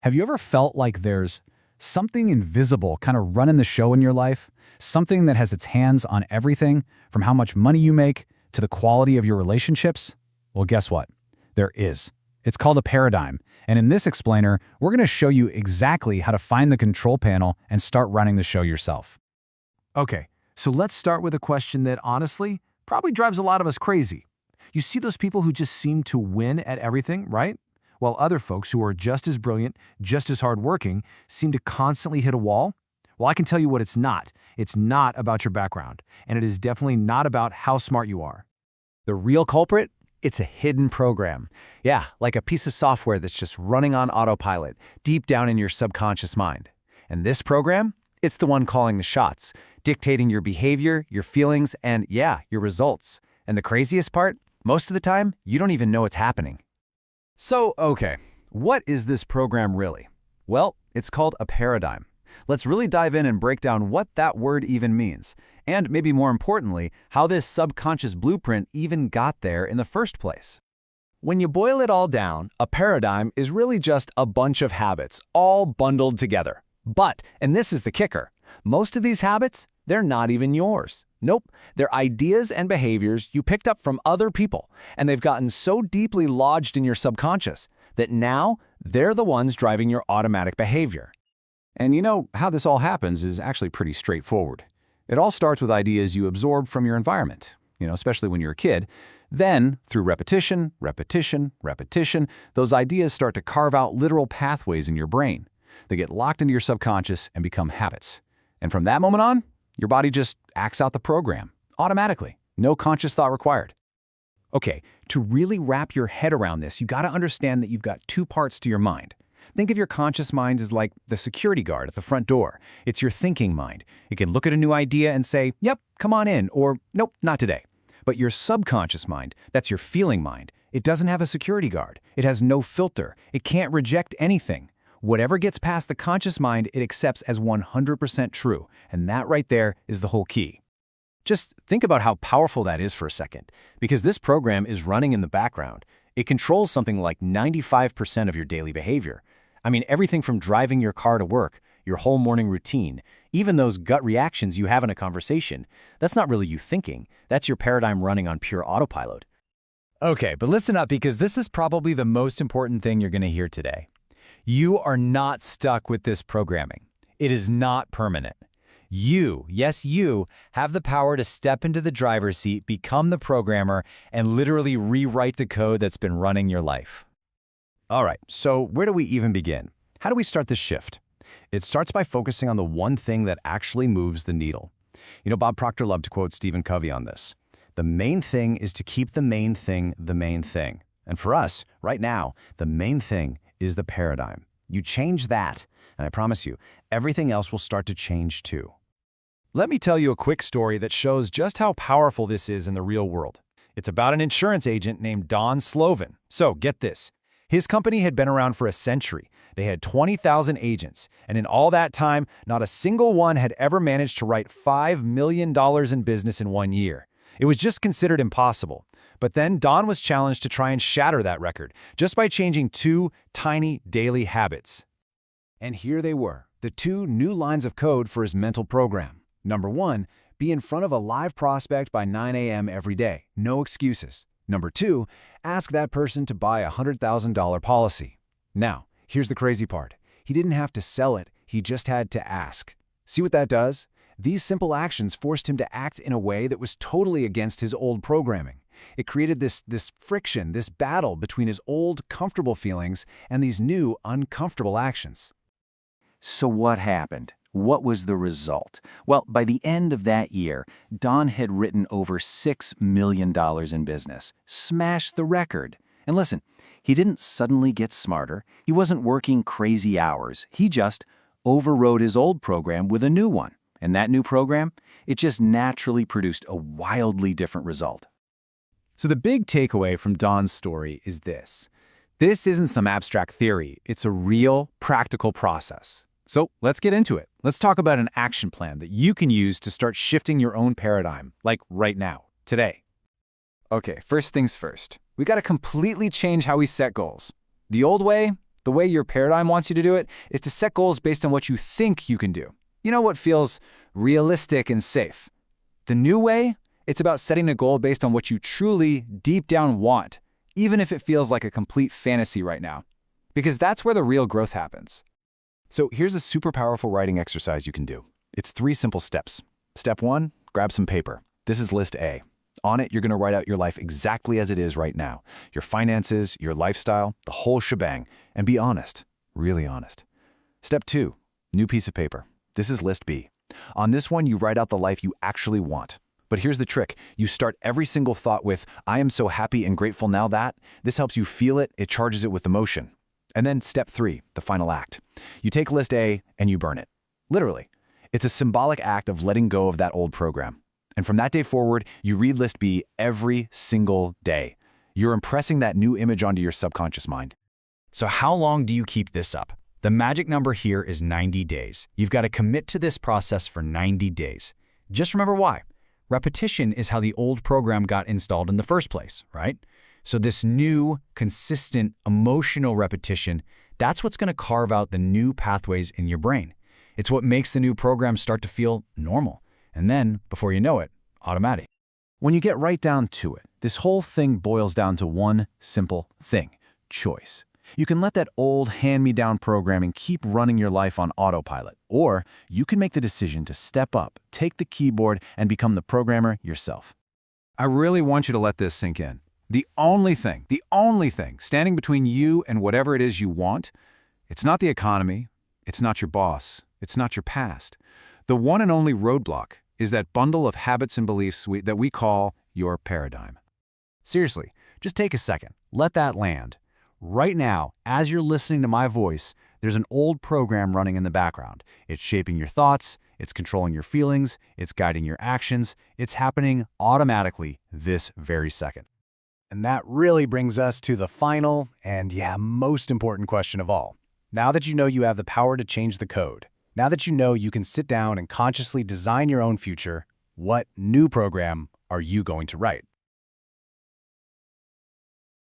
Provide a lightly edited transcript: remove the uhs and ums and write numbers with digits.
Have you ever felt like there's something invisible kind of running the show in your life? Something that has its hands on everything, from how much money you make to the quality of your relationships? Well, guess what? There is. It's called a paradigm, and in this explainer, we're going to show you exactly how to find the control panel and start running the show yourself. Okay, so let's start with a question that honestly probably drives a lot of us crazy. You see those people who just seem to win at everything, right? While other folks who are just as brilliant, just as hardworking, seem to constantly hit a wall? Well, I can tell you what it's not. It's not about your background, and it is definitely not about how smart you are. The real culprit? It's a hidden program. Yeah, like a piece of software that's just running on autopilot, deep down in your subconscious mind. And this program? It's the one calling the shots, dictating your behavior, your feelings, and yeah, your results. And the craziest part? Most of the time, you don't even know it's happening. So, okay, what is this program really? Well, it's called a paradigm. Let's really dive in and break down what that word even means, and maybe more importantly, how this subconscious blueprint even got there in the first place. When you boil it all down, a paradigm is really just a bunch of habits, all bundled together. But, and this is the kicker, most of these habits, they're not even yours. Nope, they're ideas and behaviors you picked up from other people, and they've gotten so deeply lodged in your subconscious that now they're the ones driving your automatic behavior. And you know, how this all happens is actually pretty straightforward. It all starts with ideas you absorb from your environment, especially when you're a kid. Then, through repetition, those ideas start to carve out literal pathways in your brain. They get locked into your subconscious and become habits. And from that moment on, your body just acts out the program, automatically, no conscious thought required. Okay, to really wrap your head around this, you gotta understand that you've got two parts to your mind. Think of your conscious mind as like the security guard at the front door. It's your thinking mind. It can look at a new idea and say, yep, come on in, or nope, not today. But your subconscious mind, that's your feeling mind, it doesn't have a security guard. It has no filter. It can't reject anything. Whatever gets past the conscious mind, it accepts as 100% true, and that right there is the whole key. Just think about how powerful that is for a second, because this program is running in the background. It controls something like 95% of your daily behavior. I mean, everything from driving your car to work, your whole morning routine, even those gut reactions you have in a conversation. That's not really you thinking. That's your paradigm running on pure autopilot. Okay, but listen up, because this is probably the most important thing you're going to hear today. You are not stuck with this programming. It is not permanent. You, yes you, have the power to step into the driver's seat, become the programmer, and literally rewrite the code that's been running your life. All right, so where do we even begin? How do we start this shift? It starts by focusing on the one thing that actually moves the needle. Bob Proctor loved to quote Stephen Covey on this. The main thing is to keep the main thing the main thing. And for us, right now, the main thing is the paradigm. You change that, and I promise you, everything else will start to change too. Let me tell you a quick story that shows just how powerful this is in the real world. It's about an insurance agent named Don Slovin. So get this. His company had been around for a century. They had 20,000 agents, and in all that time, not a single one had ever managed to write $5 million in business in 1 year. It was just considered impossible. But then Don was challenged to try and shatter that record just by changing two tiny daily habits. And here they were, the two new lines of code for his mental program. Number 1, be in front of a live prospect by 9 a.m. every day. No excuses. Number 2, ask that person to buy a $100,000 policy. Now, here's the crazy part. He didn't have to sell it, he just had to ask. See what that does? These simple actions forced him to act in a way that was totally against his old programming. It created this friction, this battle between his old, comfortable feelings and these new, uncomfortable actions. So what happened? What was the result? Well, by the end of that year, Don had written over $6 million in business, smashed the record. And listen, he didn't suddenly get smarter. He wasn't working crazy hours. He just overrode his old program with a new one. And that new program, it just naturally produced a wildly different result. So the big takeaway from Don's story is this. This isn't some abstract theory. It's a real, practical process. So let's get into it. Let's talk about an action plan that you can use to start shifting your own paradigm, like right now, today. Okay, first things first. We got to completely change how we set goals. The old way, The way your paradigm wants you to do it is to set goals based on what you think you can do. You know, what feels realistic and safe. The new way, it's about setting a goal based on what you truly, deep down want, even if it feels like a complete fantasy right now. Because that's where the real growth happens. So here's a super powerful writing exercise you can do. It's 3 simple steps. Step 1, grab some paper. This is list A. On it, you're going to write out your life exactly as it is right now. Your finances, your lifestyle, the whole shebang. And be honest, really honest. Step 2, new piece of paper. This is list B. On this one, you write out the life you actually want. But here's the trick. You start every single thought with, I am so happy and grateful now that. This helps you feel it, it charges it with emotion. And then step 3, the final act. You take list A and you burn it. Literally. It's a symbolic act of letting go of that old program. And from that day forward, you read list B every single day. You're impressing that new image onto your subconscious mind. So how long do you keep this up? The magic number here is 90 days. You've got to commit to this process for 90 days. Just remember why. Repetition is how the old program got installed in the first place, right? So this new, consistent, emotional repetition, that's what's going to carve out the new pathways in your brain. It's what makes the new program start to feel normal. And then, before you know it, automatic. When you get right down to it, this whole thing boils down to one simple thing: choice. You can let that old hand-me-down programming keep running your life on autopilot, or you can make the decision to step up, take the keyboard, and become the programmer yourself. I really want you to let this sink in. The only thing standing between you and whatever it is you want, it's not the economy, it's not your boss, it's not your past. The one and only roadblock is that bundle of habits and beliefs that we call your paradigm. Seriously, just take a second. Let that land. Right now, as you're listening to my voice, there's an old program running in the background. It's shaping your thoughts, it's controlling your feelings, it's guiding your actions. It's happening automatically this very second. And that really brings us to the final and, most important question of all. Now that you know you have the power to change the code, now that you know you can sit down and consciously design your own future, what new program are you going to write?